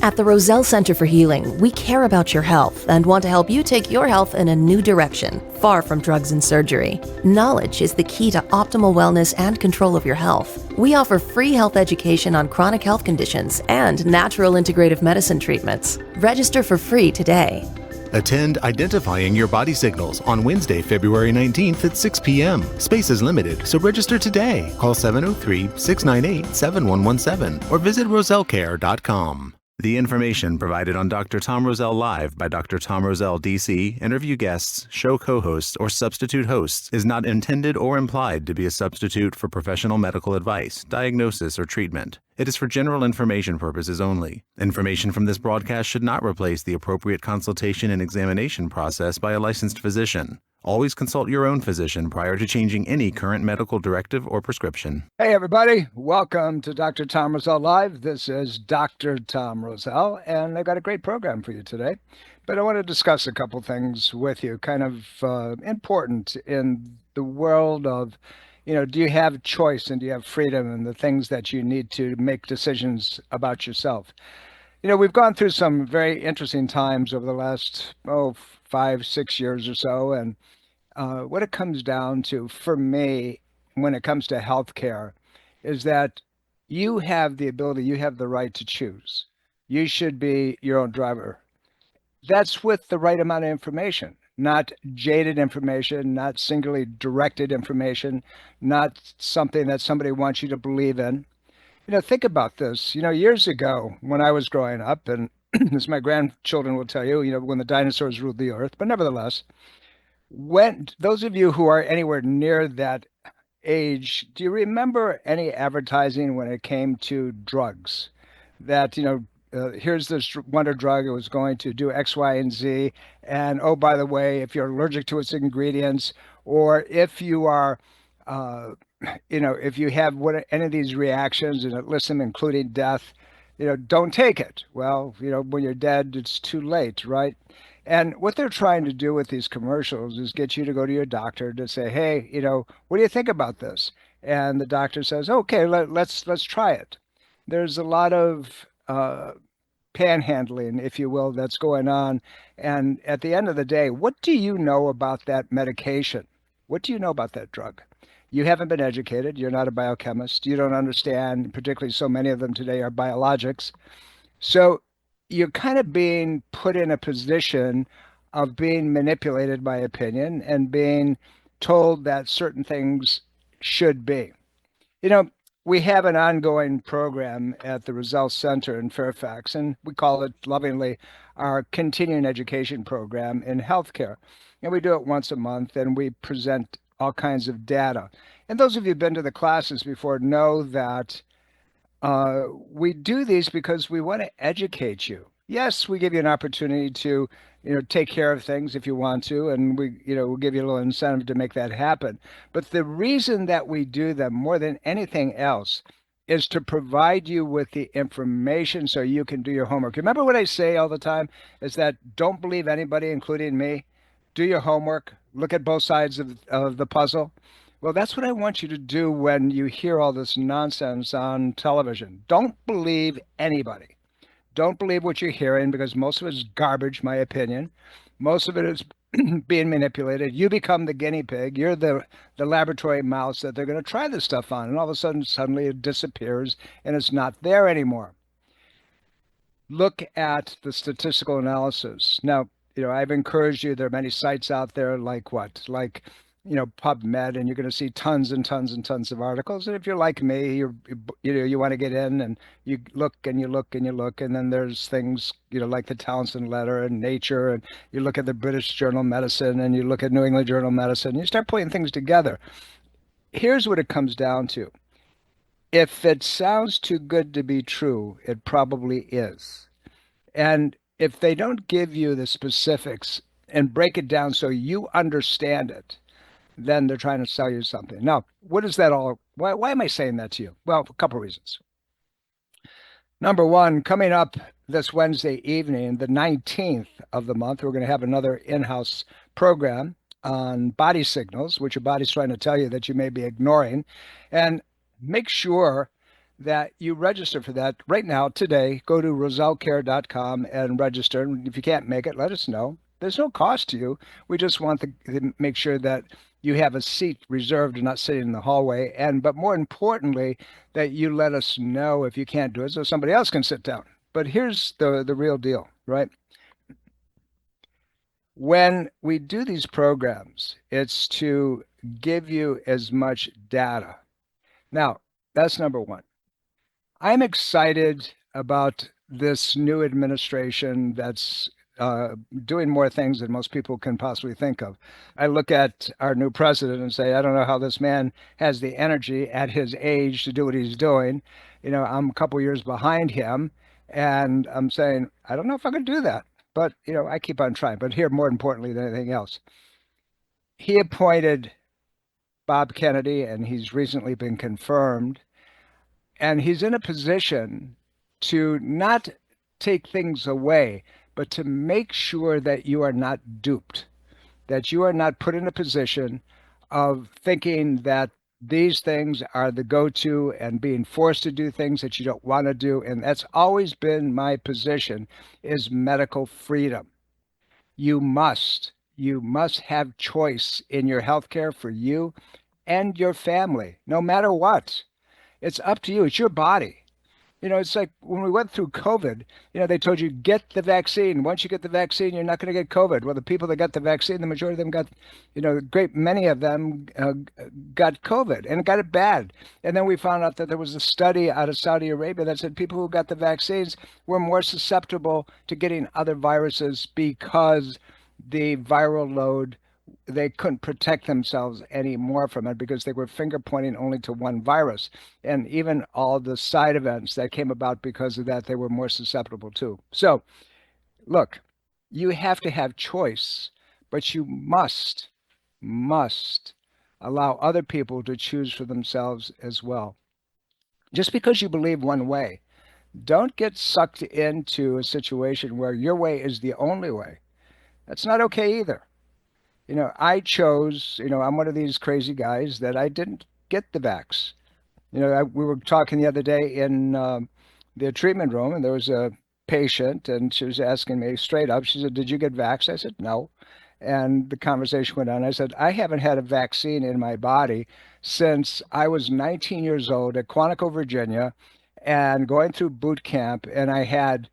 At the Roselle Center for Healing, we care about your health and want to help you take your health in a new direction, far from drugs and surgery. Knowledge is the key to optimal wellness and control of your health. We offer free health education on chronic health conditions and natural integrative medicine treatments. Register for free today. Attend Identifying Your Body Signals on Wednesday, February 19th at 6 p.m. Space is limited, so register today. Call 703-698-7117 or visit rosellecare.com. The information provided on Dr. Tom Roselle Live by Dr. Tom Roselle, D.C., interview guests, show co-hosts, or substitute hosts is not intended or implied to be a substitute for professional medical advice, diagnosis, or treatment. It is for general information purposes only. Information from this broadcast should not replace the appropriate consultation and examination process by a licensed physician. Always consult your own physician prior to changing any current medical directive or prescription. Hey, everybody. Welcome to Dr. Tom Roselle Live. This is Dr. Tom Roselle, and I've got a great program for you today. But I want to discuss a couple things with you, kind of important in the world of, do you have choice and do you have freedom and the things that you need to make decisions about yourself? We've gone through some very interesting times over the last, 5-6 years or so, and what it comes down to for me when it comes to healthcare is that you have the ability, you have the right to choose. You should be your own driver. That's with the right amount of information, not jaded information, not singularly directed information, not something that somebody wants you to believe in. Think about this. Years ago when I was growing up, and as my grandchildren will tell you, when the dinosaurs ruled the earth, but nevertheless, when those of you who are anywhere near that age, do you remember any advertising when it came to drugs? That, here's this wonder drug, it was going to do X, Y, and Z. And oh, by the way, if you're allergic to its ingredients, or if you are, if you have any of these reactions and it lists them, including death, don't take it. Well, when you're dead, it's too late, right? And what they're trying to do with these commercials is get you to go to your doctor to say, hey, what do you think about this? And the doctor says, okay, let's try it. There's a lot of panhandling, if you will, that's going on. And at the end of the day, what do you know about that medication? What do you know about that drug? You haven't been educated. You're not a biochemist. You don't understand, particularly so many of them today are biologics. So you're kind of being put in a position of being manipulated by opinion and being told that certain things should be. We have an ongoing program at the Roselle Center in Fairfax, and we call it lovingly our continuing education program in healthcare. And we do it once a month, and we present all kinds of data. And those of you who've been to the classes before know that we do these because we want to educate you. Yes, we give you an opportunity to, take care of things if you want to, and we'll give you a little incentive to make that happen. But the reason that we do them more than anything else is to provide you with the information so you can do your homework. Remember what I say all the time is that don't believe anybody, including me. Do your homework. Look at both sides of the puzzle. Well, that's what I want you to do when you hear all this nonsense on television. Don't believe anybody. Don't believe what you're hearing because most of it is garbage, my opinion. Most of it is being manipulated. You become the guinea pig. You're the laboratory mouse that they're going to try this stuff on. And all of a sudden, suddenly it disappears and it's not there anymore. Look at the statistical analysis. Now, I've encouraged you. There are many sites out there like what? Like PubMed, and you're going to see tons and tons and tons of articles. And if you're like me, you want to get in and you look and you look and you look, and then there's things like the Townsend Letter and Nature, and you look at the British Journal of Medicine and you look at New England Journal of Medicine. And you start putting things together. Here's what it comes down to: if it sounds too good to be true, it probably is. And if they don't give you the specifics and break it down so you understand it, then they're trying to sell you something. Now, what is that all? Why am I saying that to you? Well, a couple of reasons. Number one, coming up this Wednesday evening, the 19th of the month, we're going to have another in-house program on body signals, which your body's trying to tell you that you may be ignoring. And make sure that you register for that right now, today. Go to rosellecare.com and register. And if you can't make it, let us know. There's no cost to you. We just want to make sure that you have a seat reserved and not sitting in the hallway. But more importantly, that you let us know if you can't do it so somebody else can sit down. But here's the real deal, right? When we do these programs, it's to give you as much data. Now, that's number one. I'm excited about this new administration that's doing more things than most people can possibly think of. I look at our new president and say, I don't know how this man has the energy at his age to do what he's doing. I'm a couple years behind him, and I'm saying, I don't know if I can do that. But, I keep on trying. But here, more importantly than anything else, he appointed Bob Kennedy, and he's recently been confirmed. And he's in a position to not take things away, but to make sure that you are not duped, that you are not put in a position of thinking that these things are the go-to and being forced to do things that you don't want to do. And that's always been my position, is medical freedom. You must have choice in your healthcare for you and your family, no matter what. It's up to you. It's your body. It's like when we went through COVID, they told you get the vaccine. Once you get the vaccine, you're not going to get COVID. Well, the people that got the vaccine, the majority of them got, a great many of them got COVID and got it bad. And then we found out that there was a study out of Saudi Arabia that said people who got the vaccines were more susceptible to getting other viruses because the viral load, they couldn't protect themselves anymore from it because they were finger pointing only to one virus. And even all the side events that came about because of that, they were more susceptible to. So, look, you have to have choice, but you must allow other people to choose for themselves as well. Just because you believe one way, don't get sucked into a situation where your way is the only way. That's not okay either. I chose, I'm one of these crazy guys that I didn't get the vax. We were talking the other day in the treatment room, and there was a patient, and she was asking me straight up. She said, "Did you get vaxxed?" I said, "No." And the conversation went on. I said, "I haven't had a vaccine in my body since I was 19 years old at Quantico, Virginia, and going through boot camp, and I had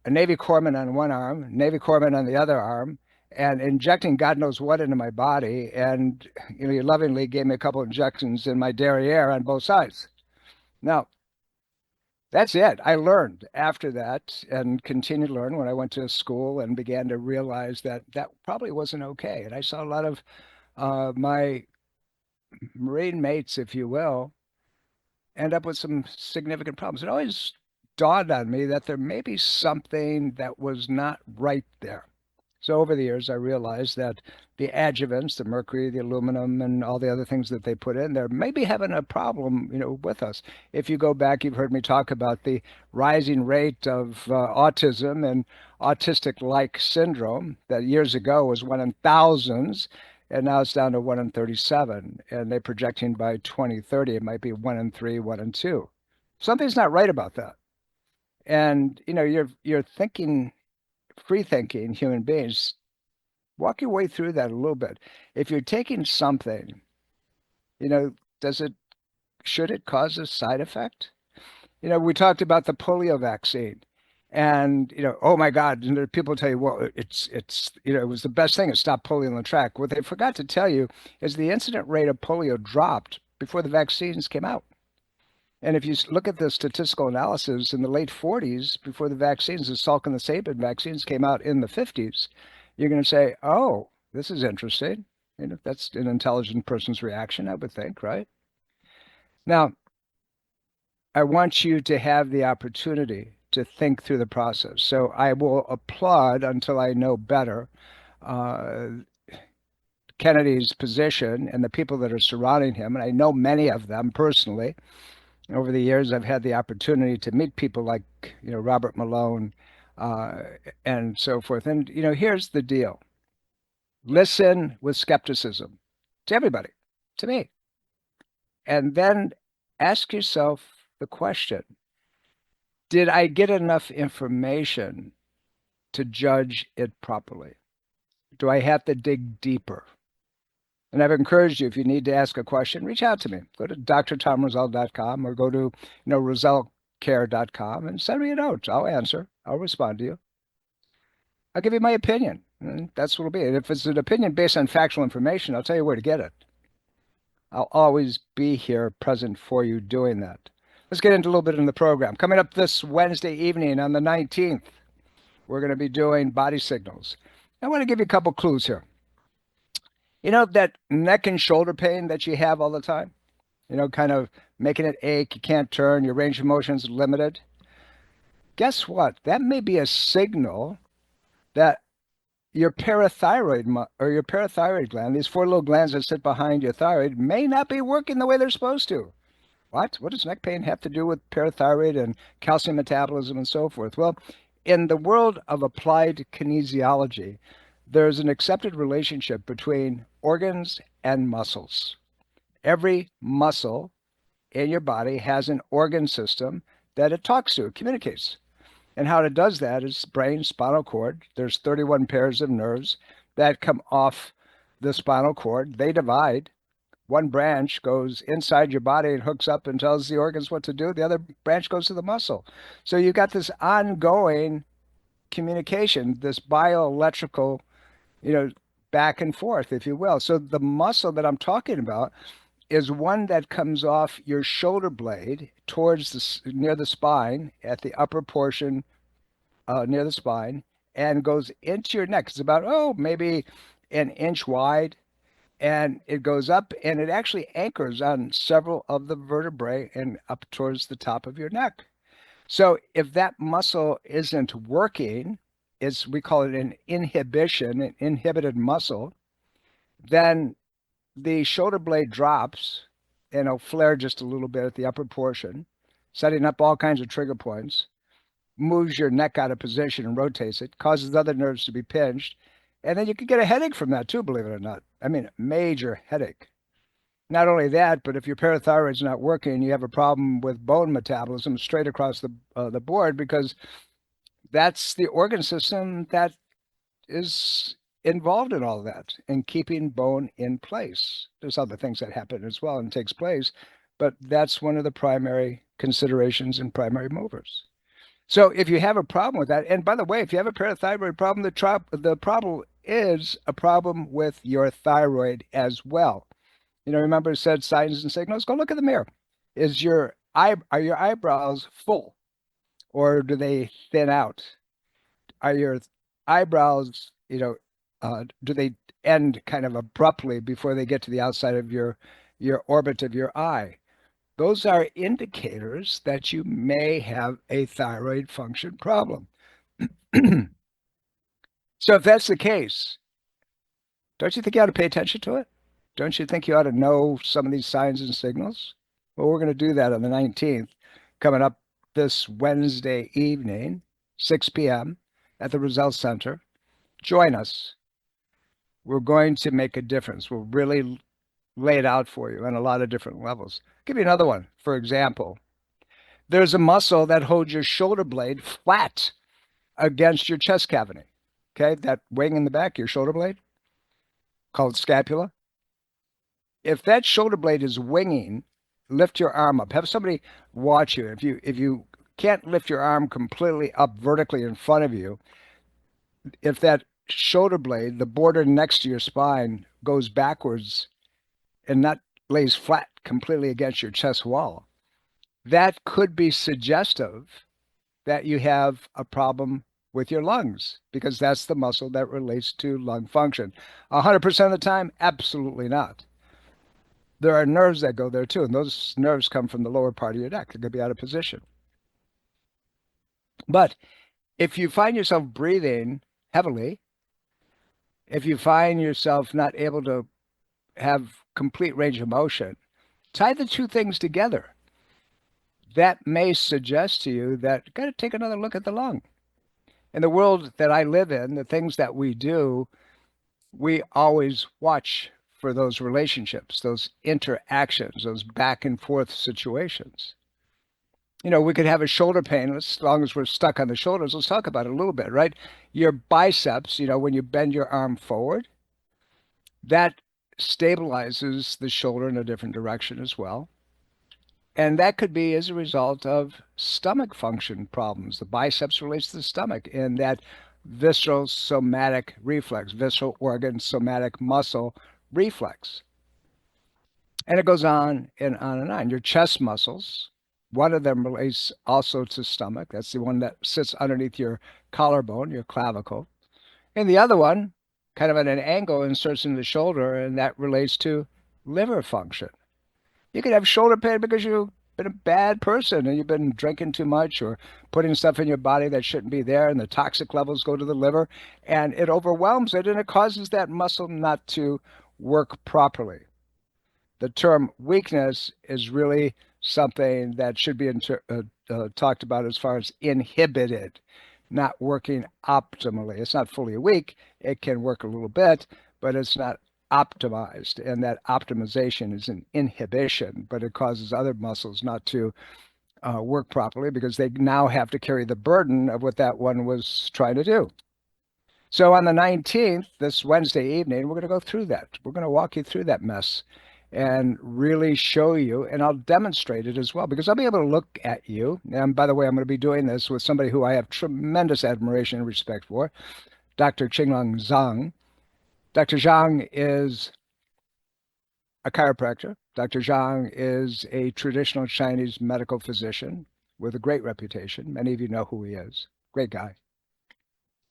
a Navy corpsman on one arm, Navy corpsman on the other arm, and injecting God knows what into my body. And he lovingly gave me a couple of injections in my derriere on both sides. Now, that's it. I learned after that and continued to learn when I went to school and began to realize that that probably wasn't okay. And I saw a lot of my Marine mates, if you will, end up with some significant problems. It always dawned on me that there may be something that was not right there. So over the years, I realized that the adjuvants, the mercury, the aluminum, and all the other things that they put in there may be having a problem, with us. If you go back, you've heard me talk about the rising rate of autism and autistic-like syndrome that years ago was 1 in thousands, and now it's down to 1 in 37. And they're projecting by 2030, it might be 1 in 3, 1 in 2. Something's not right about that. And, you're thinking, free thinking human beings, walk your way through that a little bit. If you're taking something, does it, should it cause a side effect? We talked about the polio vaccine, and oh my God, and people tell you, well, it's it was the best thing to stop polio in the track. What they forgot to tell you is the incident rate of polio dropped before the vaccines came out. And if you look at the statistical analysis in the late 40s, before the vaccines, the Salk and the Sabin vaccines came out in the 50s, you're going to say, oh, this is interesting. That's an intelligent person's reaction, I would think, right? Now, I want you to have the opportunity to think through the process. So I will applaud until I know better Kennedy's position and the people that are surrounding him. And I know many of them personally. Over the years, I've had the opportunity to meet people like, Robert Malone and so forth. And, here's the deal. Listen with skepticism to everybody, to me. And then ask yourself the question, did I get enough information to judge it properly? Do I have to dig deeper? And I've encouraged you, if you need to ask a question, reach out to me. Go to drtomroselle.com or go to rosellecare.com and send me a note. I'll answer. I'll respond to you. I'll give you my opinion. And that's what it'll be. And if it's an opinion based on factual information, I'll tell you where to get it. I'll always be here present for you doing that. Let's get into a little bit in the program. Coming up this Wednesday evening on the 19th, we're going to be doing body signals. I want to give you a couple clues here. You know that neck and shoulder pain that you have all the time? You know, kind of making it ache, you can't turn, your range of motion is limited. Guess what? That may be a signal that your parathyroid or your parathyroid gland, these four little glands that sit behind your thyroid, may not be working the way they're supposed to. What? What does neck pain have to do with parathyroid and calcium metabolism and so forth? Well, in the world of applied kinesiology, there's an accepted relationship between organs and muscles. Every muscle in your body has an organ system that it talks to, it communicates. And how it does that is brain, spinal cord. There's 31 pairs of nerves that come off the spinal cord. They divide. One branch goes inside your body and hooks up and tells the organs what to do. The other branch goes to the muscle. So you've got this ongoing communication, this bioelectrical, back and forth, if you will. So the muscle that I'm talking about is one that comes off your shoulder blade towards near the spine, at the upper portion near the spine, and goes into your neck. It's about, maybe an inch wide, and it goes up and it actually anchors on several of the vertebrae and up towards the top of your neck. So if that muscle isn't working, we call it an inhibition, an inhibited muscle, then the shoulder blade drops and it'll flare just a little bit at the upper portion, setting up all kinds of trigger points, moves your neck out of position and rotates it, causes other nerves to be pinched, and then you can get a headache from that too, believe it or not. I mean, major headache. Not only that, but if your parathyroid's not working, you have a problem with bone metabolism straight across the board, because that's the organ system that is involved in all that and keeping bone in place. There's other things that happen as well and takes place, but that's one of the primary considerations and primary movers. So if you have a problem with that, and by the way, if you have a parathyroid problem, the problem is a problem with your thyroid as well. Remember it said signs and signals? Go look in the mirror. Are your eyebrows full, or do they thin out? Are your eyebrows, do they end kind of abruptly before they get to the outside of your orbit of your eye? Those are indicators that you may have a thyroid function problem. So if that's the case, don't you think you ought to pay attention to it? Don't you think you ought to know some of these signs and signals? Well, we're going to do that on the 19th, coming up this Wednesday evening, 6 p.m. at the Roselle Center. Join us. We're going to make a difference. We'll really lay it out for you on a lot of different levels. I'll give you another one. For example, there's a muscle that holds your shoulder blade flat against your chest cavity. Okay, that wing in the back, your shoulder blade, called scapula. If that shoulder blade is winging, lift your arm up. Have somebody watch you. If you can't lift your arm completely up vertically in front of you, if that shoulder blade, the border next to your spine, goes backwards and not lays flat completely against your chest wall, that could be suggestive that you have a problem with your lungs, because that's the muscle that relates to lung function. 100% of the time, absolutely not. There are nerves that go there too, and those nerves come from the lower part of your neck. They're going to be out of position. But if you find yourself breathing heavily, if you find yourself not able to have complete range of motion, tie the two things together. That may suggest to you that you got to take another look at the lung. In the world that I live in, the things that we do, we always watch for those relationships, those interactions, those back and forth situations. We could have a shoulder pain as long as we're stuck on the shoulders. Let's talk about it a little bit, right? Your biceps, when you bend your arm forward, that stabilizes the shoulder in a different direction as well. And that could be as a result of stomach function problems. The biceps relates to the stomach and that visceral somatic reflex, visceral organ somatic muscle reflex. And it goes on and on and on. Your chest muscles, one of them relates also to stomach. That's the one that sits underneath your collarbone, your clavicle. And the other one, kind of at an angle, inserts into the shoulder, and that relates to liver function. You could have shoulder pain because you've been a bad person and you've been drinking too much or putting stuff in your body that shouldn't be there, and the toxic levels go to the liver and it overwhelms it and it causes that muscle not to work properly. The term weakness is really something that should be talked about as far as inhibited, not working optimally. It's not fully weak. It can work a little bit, but it's not optimized. And that optimization is an inhibition, but it causes other muscles not to work properly because they now have to carry the burden of what that one was trying to do. So on the 19th, this Wednesday evening, we're going to go through that. We're going to walk you through that mess and really show you, and I'll demonstrate it as well, because I'll be able to look at you. And by the way, I'm going to be doing this with somebody who I have tremendous admiration and respect for, Dr. Qinglong Zhang. Dr. Zhang is a chiropractor. Dr. Zhang is a traditional Chinese medical physician with a great reputation. Many of you know who he is. Great guy.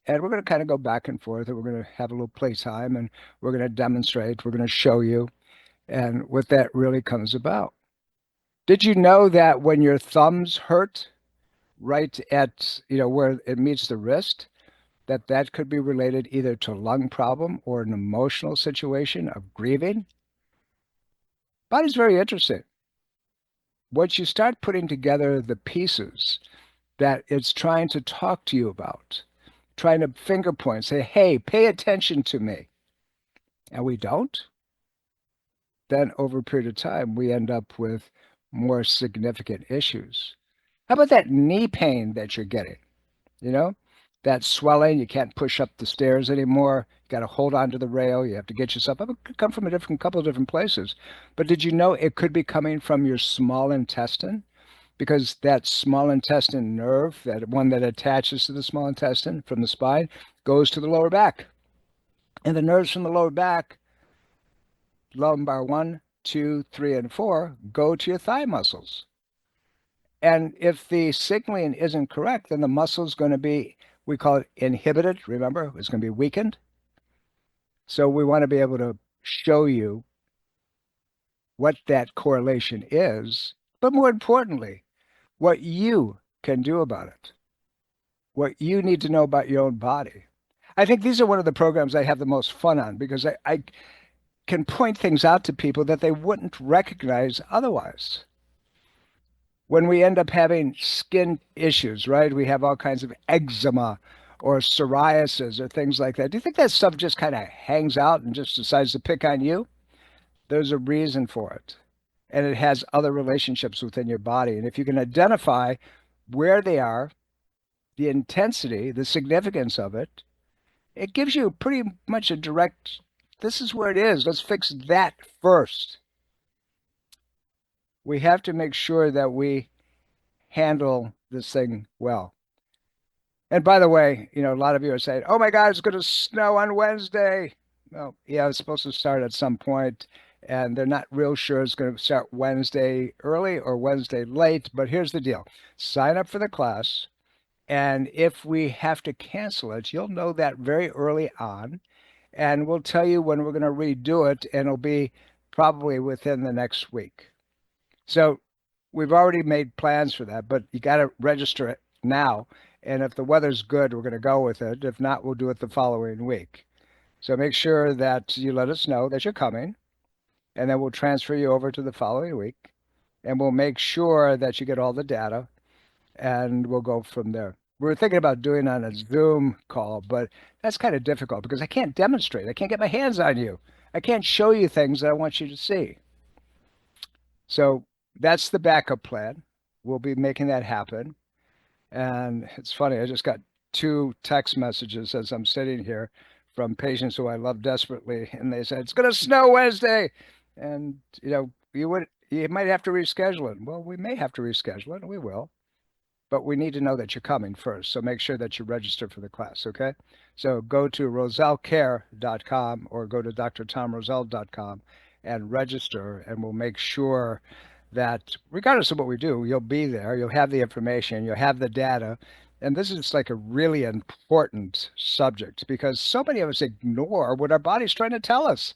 And we're going to kind of go back and forth, and we're going to have a little playtime, and we're going to demonstrate, we're going to show you, and what that really comes about. Did you know that when your thumbs hurt right at, where it meets the wrist, that could be related either to a lung problem or an emotional situation of grieving? Body's very interesting. Once you start putting together the pieces that it's trying to talk to you about, trying to finger point, say, hey, pay attention to me, and we don't, then over a period of time, we end up with more significant issues. How about that knee pain that you're getting? That swelling, you can't push up the stairs anymore. You got to hold on to the rail. You have to get yourself up. It could come from a couple of different places. But did you know it could be coming from your small intestine? Because that small intestine nerve, that one that attaches to the small intestine from the spine, goes to the lower back. And the nerves from the lower back, lumbar 1, 2, 3, and 4, go to your thigh muscles. And if the signaling isn't correct, then the muscle's going to be, we call it inhibited. Remember, it's going to be weakened. So we want to be able to show you what that correlation is, but more importantly, what you can do about it, what you need to know about your own body. I think these are one of the programs I have the most fun on because I can point things out to people that they wouldn't recognize otherwise. When we end up having skin issues, right? We have all kinds of eczema or psoriasis or things like that. Do you think that stuff just kind of hangs out and just decides to pick on you? There's a reason for it. And it has other relationships within your body. And if you can identify where they are, the intensity, the significance of it, it gives you pretty much a direct, this is where it is. Let's fix that first. We have to make sure that we handle this thing well. And by the way, a lot of you are saying, oh my God, it's going to snow on Wednesday. Well, yeah, it's supposed to start at some point, and they're not real sure it's going to start Wednesday early or Wednesday late. But here's the deal. Sign up for the class, and if we have to cancel it, you'll know that very early on, and we'll tell you when we're going to redo it, and it'll be probably within the next week. So we've already made plans for that, but you got to register it now. And if the weather's good, we're going to go with it. If not, we'll do it the following week. So make sure that you let us know that you're coming, and then we'll transfer you over to the following week, and we'll make sure that you get all the data, and we'll go from there. We were thinking about doing on a Zoom call, but that's kind of difficult because I can't demonstrate. I can't get my hands on you. I can't show you things that I want you to see. So that's the backup plan. we'll be making that happen. And it's funny, I just got 2 text messages as I'm sitting here from patients who I love desperately, and they said, it's going to snow Wednesday. And, you might have to reschedule it. Well, we may have to reschedule it, and we will. But we need to know that you're coming first. So make sure that you register for the class, okay? So go to rosellecare.com or go to drtomroselle.com and register, and we'll make sure that regardless of what we do, you'll be there, you'll have the information, you'll have the data. And this is like a really important subject because so many of us ignore what our body's trying to tell us.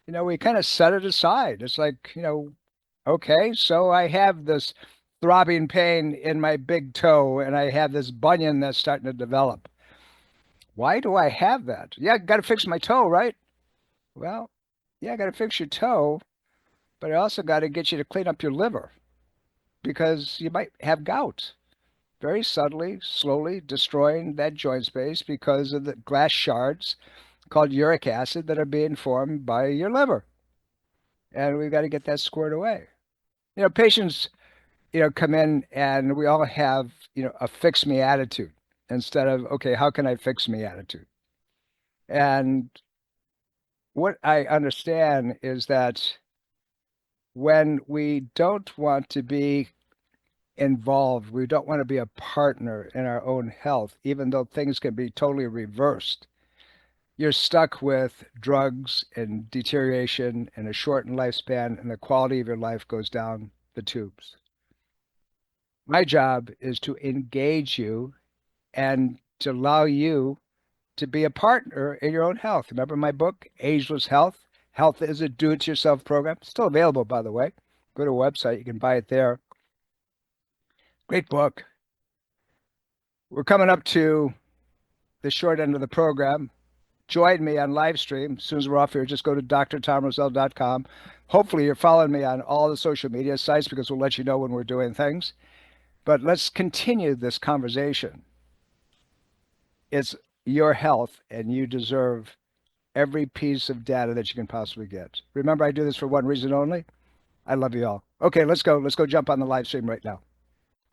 We kind of set it aside. It's like, okay, so I have this throbbing pain in my big toe and I have this bunion that's starting to develop. Why do I have that? Yeah, got to fix my toe, right? Well, yeah, got to fix your toe, but I also got to get you to clean up your liver because you might have gout. Very subtly, slowly destroying that joint space because of the glass shards called uric acid that are being formed by your liver. And we've got to get that squared away. Patients, come in and we all have, a fix me attitude instead of, okay, how can I fix me attitude? And what I understand is that when we don't want to be involved, we don't want to be a partner in our own health, even though things can be totally reversed, you're stuck with drugs and deterioration and a shortened lifespan, and the quality of your life goes down the tubes. My job is to engage you and to allow you to be a partner in your own health. Remember my book, Ageless Health? Health is a do-it-yourself program. It's still available, by the way. Go to a website. You can buy it there. Great book. We're coming up to the short end of the program. Join me on live stream. As soon as we're off here, just go to drtomroselle.com. Hopefully you're following me on all the social media sites because we'll let you know when we're doing things. But let's continue this conversation. It's your health, and you deserve every piece of data that you can possibly get. Remember, I do this for one reason only. I love you all. Okay, let's go. Let's go jump on the live stream right now.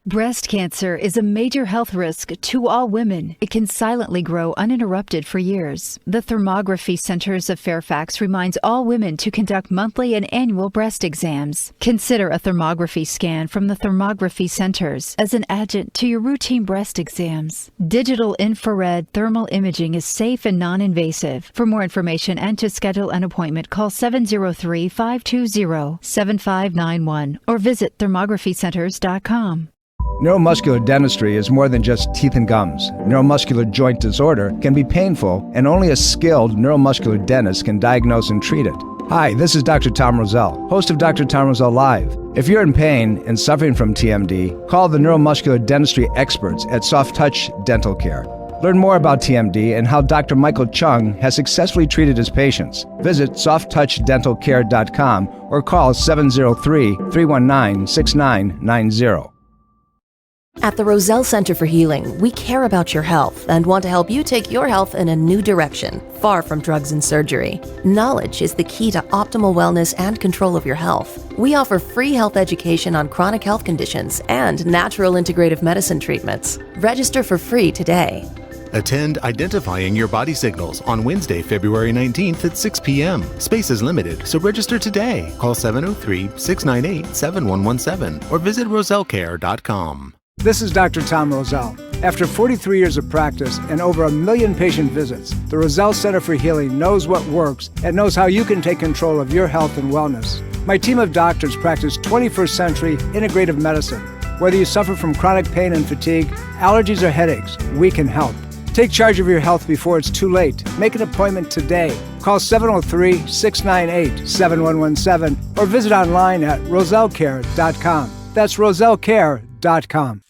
Breast cancer is a major health risk to all women. It can silently grow uninterrupted for years. The Thermography Centers of Fairfax reminds all women to conduct monthly and annual breast exams. Consider a thermography scan from the Thermography Centers as an adjunct to your routine breast exams. Digital infrared thermal imaging is safe and non-invasive. For more information and to schedule an appointment, call 703-520-7591 or visit thermographycenters.com. Neuromuscular dentistry is more than just teeth and gums. Neuromuscular joint disorder can be painful, and only a skilled neuromuscular dentist can diagnose and treat it. Hi, this is Dr. Tom Roselle, host of Dr. Tom Roselle Live. If you're in pain and suffering from TMD, call the neuromuscular dentistry experts at Soft Touch Dental Care. Learn more about TMD and how Dr. Michael Chung has successfully treated his patients. Visit softtouchdentalcare.com or call 703-319-6990. At the Roselle Center for Healing, we care about your health and want to help you take your health in a new direction, far from drugs and surgery. Knowledge is the key to optimal wellness and control of your health. We offer free health education on chronic health conditions and natural integrative medicine treatments. Register for free today. Attend Identifying Your Body Signals on Wednesday, February 19th at 6 p.m. Space is limited, so register today. Call 703-698-7117 or visit rosellecare.com. This is Dr. Tom Roselle. After 43 years of practice and over 1 million patient visits, the Roselle Center for Healing knows what works and knows how you can take control of your health and wellness. My team of doctors practice 21st century integrative medicine. Whether you suffer from chronic pain and fatigue, allergies or headaches, we can help. Take charge of your health before it's too late. Make an appointment today. Call 703-698-7117 or visit online at rosellecare.com. That's rosellecare.com.